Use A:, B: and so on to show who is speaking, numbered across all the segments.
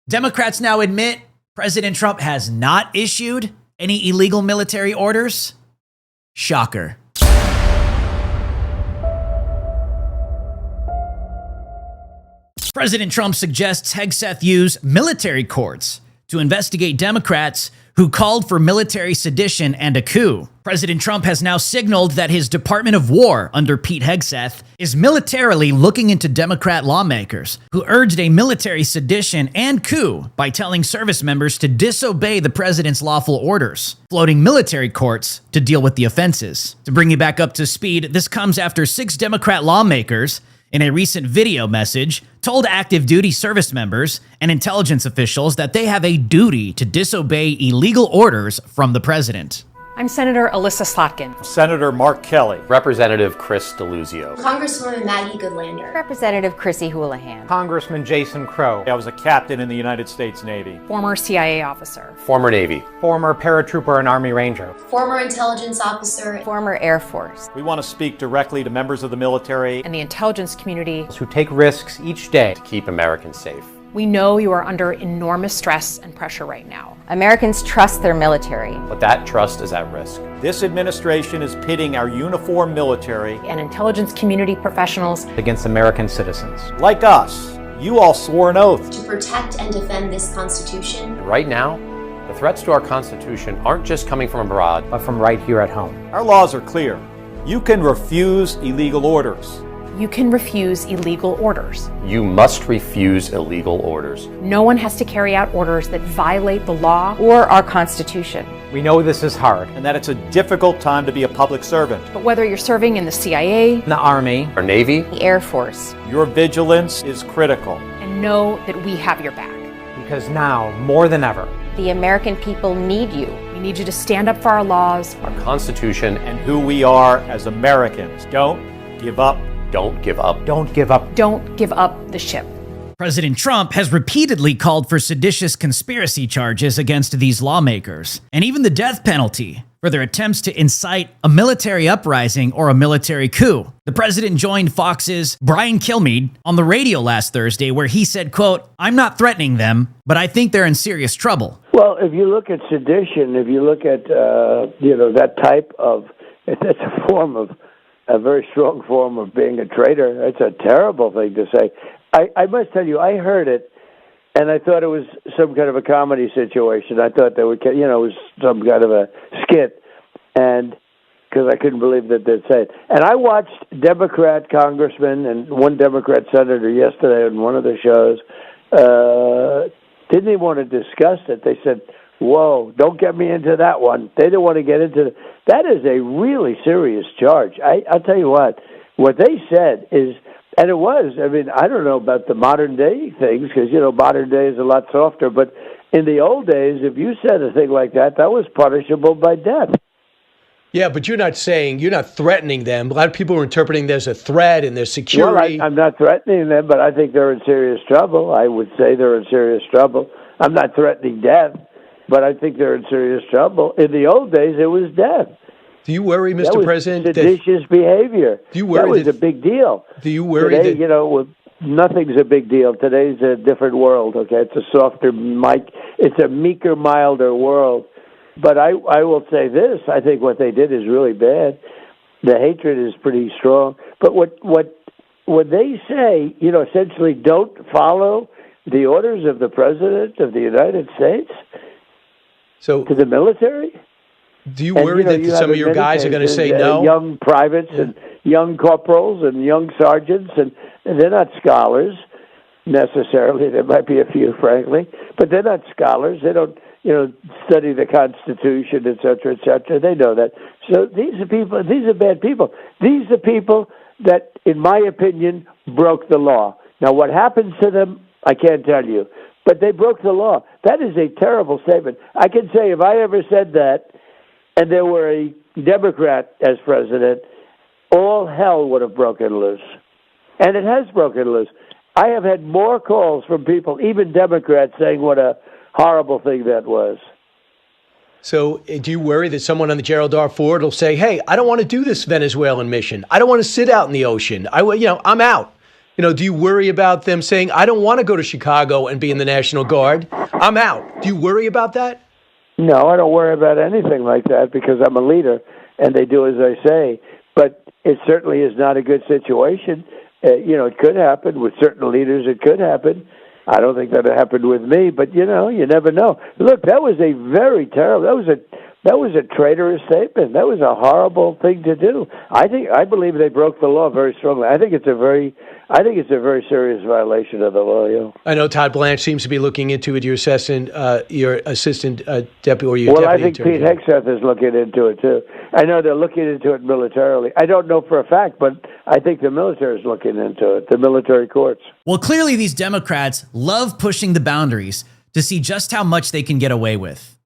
A: Democrats now admit President Trump has not issued any illegal military orders. Shocker. President Trump suggests Hegseth use military courts to investigate Democrats who called for military sedition and a coup. President Trump has now signaled that his Department of War under Pete Hegseth is militarily looking into Democrat lawmakers who urged a military sedition and coup by telling service members to disobey the president's lawful orders, floating military courts to deal with the offenses. To bring you back up to speed, this comes after 6 Democrat lawmakers in a recent video message told active duty service members and intelligence officials that they have a duty to disobey illegal orders from the president.
B: I'm Senator Elissa Slotkin.
C: Senator Mark Kelly.
D: Representative Chris Deluzio.
E: Congresswoman Maggie Goodlander.
F: Representative Chrissy Houlihan.
G: Congressman Jason Crow.
C: I was a captain in the United States Navy.
B: Former CIA officer.
D: Former Navy.
G: Former paratrooper and Army Ranger.
E: Former intelligence officer.
F: Former Air Force.
C: We want to speak directly to members of the military
B: And the intelligence community.
G: Who take risks each day
D: To keep Americans safe.
B: We know you are under enormous stress and pressure right now.
F: Americans trust their military.
D: But that trust is at risk.
C: This administration is pitting our uniformed military,
B: And intelligence community professionals
G: against American citizens.
C: like us. You all swore an oath.
E: To protect and defend this Constitution.
D: Right now, the threats to our Constitution aren't just coming from abroad.
G: But from right here at home.
C: Our laws are clear. You can refuse illegal orders.
B: You can refuse illegal orders.
D: You must refuse illegal orders.
B: No one has to carry out orders that violate the law.
F: Or our Constitution.
G: We know this is hard.
C: And that it's a difficult time to be a public servant.
B: But whether you're serving in the CIA,
G: The Army.
D: Our Navy.
F: The Air Force.
C: Your vigilance is critical.
B: and know that we have your back.
G: Because now, more than ever,
F: The American people need you.
B: We need you to stand up for our laws.
D: Our Constitution.
C: And who we are as Americans. Don't give up.
D: Don't give up.
G: don't give up.
B: Don't give up the ship.
A: President Trump has repeatedly called for seditious conspiracy charges against these lawmakers, and even the death penalty for their attempts to incite a military uprising or a military coup. The president joined Fox's Brian Kilmeade on the radio last Thursday, where he said, quote, "I'm not threatening them, but I think they're in serious trouble."
H: Well, if you look at sedition, if you look at, that type of, that's a very strong form of being a traitor. It's a terrible thing to say. I must tell you, I heard it, and I thought it was some kind of a comedy situation. I thought it was some kind of a skit, and because I couldn't believe that they'd say it. And I watched Democrat congressmen and one Democrat senator yesterday on one of the shows. Didn't even want to discuss it. They said, "Whoa, don't get me into that one." They didn't want to get into it. That is a really serious charge. I'll tell you what they said is, and it was, I don't know about the modern day things, because, modern day is a lot softer, but in the old days, if you said a thing like that, that was punishable by death.
I: Yeah, but you're not threatening them. A lot of people are interpreting there's a threat and there's security.
H: Well, I'm not threatening them, but I think they're in serious trouble. I would say they're in serious trouble. I'm not threatening death, but I think they're in serious trouble. In the old days, it was death.
I: Do you worry, Mr.
H: That was
I: President?
H: seditious behavior.
I: Do you worry
H: that was a big deal.
I: Do you worry
H: Today,
I: that
H: nothing's a big deal. Today's a different world. Okay, it's a softer, it's a meeker, milder world. But I will say this: I think what they did is really bad. The hatred is pretty strong. But what they say, essentially, don't follow the orders of the President of the United States to the military.
I: Do you worry that some of your guys are going to say no?
H: Young privates and young corporals and young sergeants, and they're not scholars necessarily. There might be a few, frankly, but they're not scholars. They don't, study the Constitution, et cetera, et cetera. They know that. So these are people. These are bad people. These are people that, in my opinion, broke the law. Now, what happens to them, I can't tell you, but they broke the law. That is a terrible statement. I can say if I ever said that, and there were a Democrat as president, all hell would have broken loose. And it has broken loose. I have had more calls from people, even Democrats, saying what a horrible thing that was.
I: So do you worry that someone on the Gerald R. Ford will say, "Hey, I don't want to do this Venezuelan mission. I don't want to sit out in the ocean. I'm out." Do you worry about them saying, I don't want to go to Chicago and be in the National Guard. I'm out. Do you worry about that?
H: No, I don't worry about anything like that because I'm a leader and they do as I say. But it certainly is not a good situation. It could happen with certain leaders. It could happen. I don't think that it happened with me, but you never know. Look, that was a very terrible. That was a traitorous statement. That was a horrible thing to do. I believe they broke the law very strongly. I think it's a very serious violation of the law. Yeah.
I: I know Todd Blanche seems to be looking into it. Your assistant deputy, or your
H: well,
I: deputy.
H: I think Pete Hegseth is looking into it too. I know they're looking into it militarily. I don't know for a fact, but I think the military is looking into it. The military courts.
A: Well, clearly these Democrats love pushing the boundaries to see just how much they can get away with.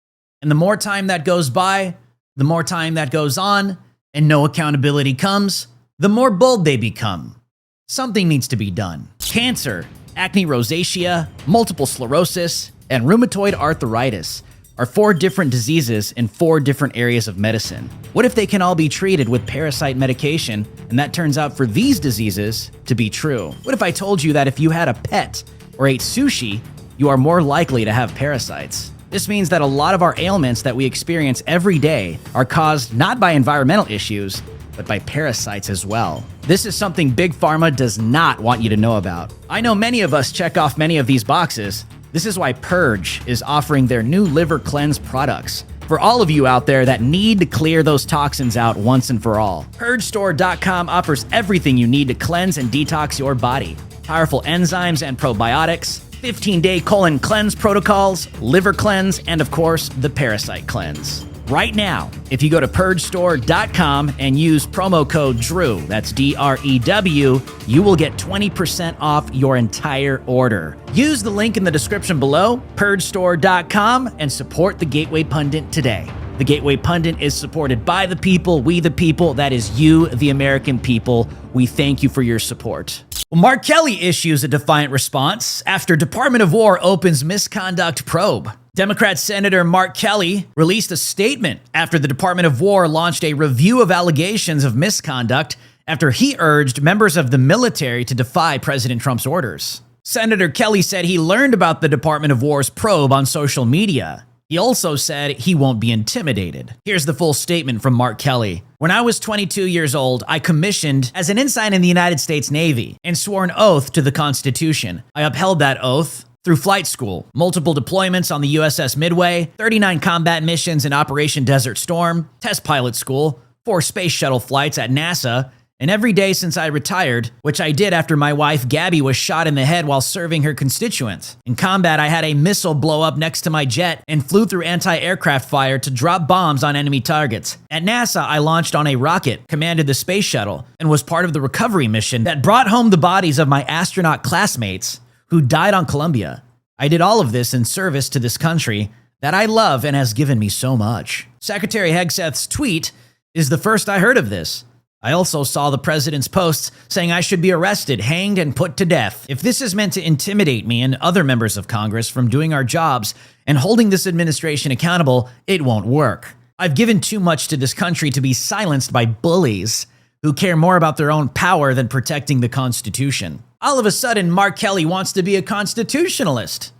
A: And the more time that goes by, the more time that goes on, and no accountability comes, the more bold they become. Something needs to be done. Cancer, acne rosacea, multiple sclerosis, and rheumatoid arthritis are 4 different diseases in 4 different areas of medicine. What if they can all be treated with parasite medication, and that turns out for these diseases to be true? What if I told you that if you had a pet or ate sushi, you are more likely to have parasites? This means that a lot of our ailments that we experience every day are caused not by environmental issues, but by parasites as well. This is something Big Pharma does not want you to know about. I know many of us check off many of these boxes. This is why Purge is offering their new liver cleanse products for all of you out there that need to clear those toxins out once and for all. PurgeStore.com offers everything you need to cleanse and detox your body. Powerful enzymes and probiotics, 15-day colon cleanse protocols, liver cleanse, and of course, the parasite cleanse. Right now, if you go to PurgeStore.com and use promo code DREW, that's DREW, you will get 20% off your entire order. Use the link in the description below, PurgeStore.com, and support the Gateway Pundit today. The Gateway Pundit is supported by the people, we the people, that is you, the American people. We thank you for your support. Well, Mark Kelly issues a defiant response after Department of War opens misconduct probe. Democrat Senator Mark Kelly released a statement after the Department of War launched a review of allegations of misconduct after he urged members of the military to defy President Trump's orders. Senator Kelly said he learned about the Department of War's probe on social media. He also said he won't be intimidated. Here's the full statement from Mark Kelly. When I was 22 years old, I commissioned as an ensign in the United States Navy and swore an oath to the Constitution. I upheld that oath through flight school, multiple deployments on the USS Midway, 39 combat missions in Operation Desert Storm, test pilot school, 4 space shuttle flights at NASA, and every day since I retired, which I did after my wife Gabby was shot in the head while serving her constituents. In combat, I had a missile blow up next to my jet and flew through anti-aircraft fire to drop bombs on enemy targets. At NASA, I launched on a rocket, commanded the space shuttle, and was part of the recovery mission that brought home the bodies of my astronaut classmates who died on Columbia. I did all of this in service to this country that I love and has given me so much. Secretary Hegseth's tweet is the first I heard of this. I also saw the president's posts saying I should be arrested, hanged, and put to death. If this is meant to intimidate me and other members of Congress from doing our jobs and holding this administration accountable, it won't work. I've given too much to this country to be silenced by bullies who care more about their own power than protecting the Constitution. All of a sudden, Mark Kelly wants to be a constitutionalist.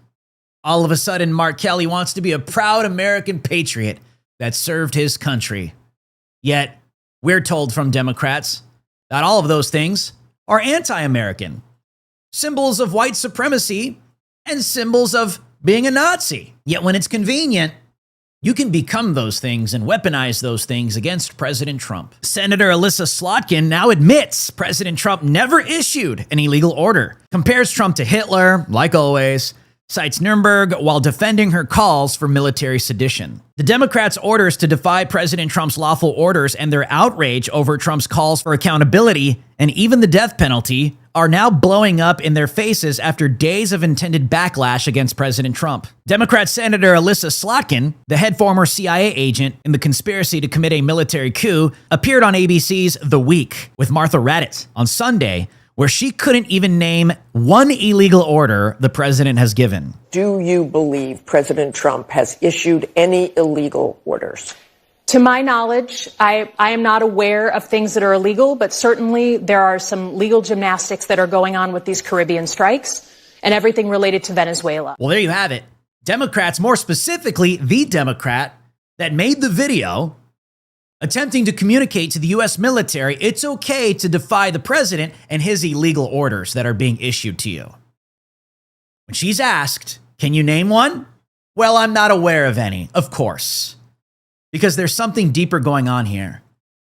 A: All of a sudden, Mark Kelly wants to be a proud American patriot that served his country. Yet, we're told from Democrats that all of those things are anti-American, symbols of white supremacy and symbols of being a Nazi. Yet when it's convenient, you can become those things and weaponize those things against President Trump. Senator Elissa Slotkin now admits President Trump never issued an illegal order, compares Trump to Hitler, like always, cites Nuremberg while defending her calls for military sedition. The Democrats' orders to defy President Trump's lawful orders and their outrage over Trump's calls for accountability and even the death penalty are now blowing up in their faces after days of intended backlash against President Trump. Democrat Senator Elissa Slotkin, the head former CIA agent in the conspiracy to commit a military coup, appeared on ABC's The Week with Martha Raddatz on Sunday, where she couldn't even name one illegal order the president has given.
J: Do you believe President Trump has issued any illegal orders?
B: To my knowledge, I am not aware of things that are illegal, but certainly there are some legal gymnastics that are going on with these Caribbean strikes and everything related to Venezuela.
A: Well, there you have it. Democrats, more specifically, the Democrat that made the video attempting to communicate to the U.S. military it's okay to defy the president and his illegal orders that are being issued to you. When she's asked, can you name one? Well, I'm not aware of any, of course, because there's something deeper going on here.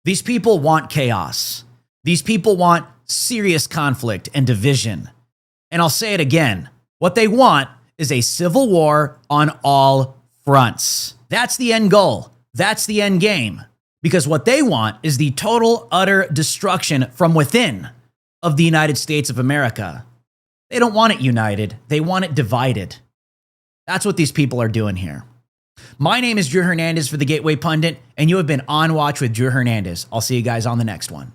A: These people want chaos. These people want serious conflict and division. And I'll say it again. What they want is a civil war on all fronts. That's the end goal. That's the end game. Because what they want is the total, utter destruction from within of the United States of America. They don't want it united. They want it divided. That's what these people are doing here. My name is Drew Hernandez for the Gateway Pundit, and you have been on Watch with Drew Hernandez. I'll see you guys on the next one.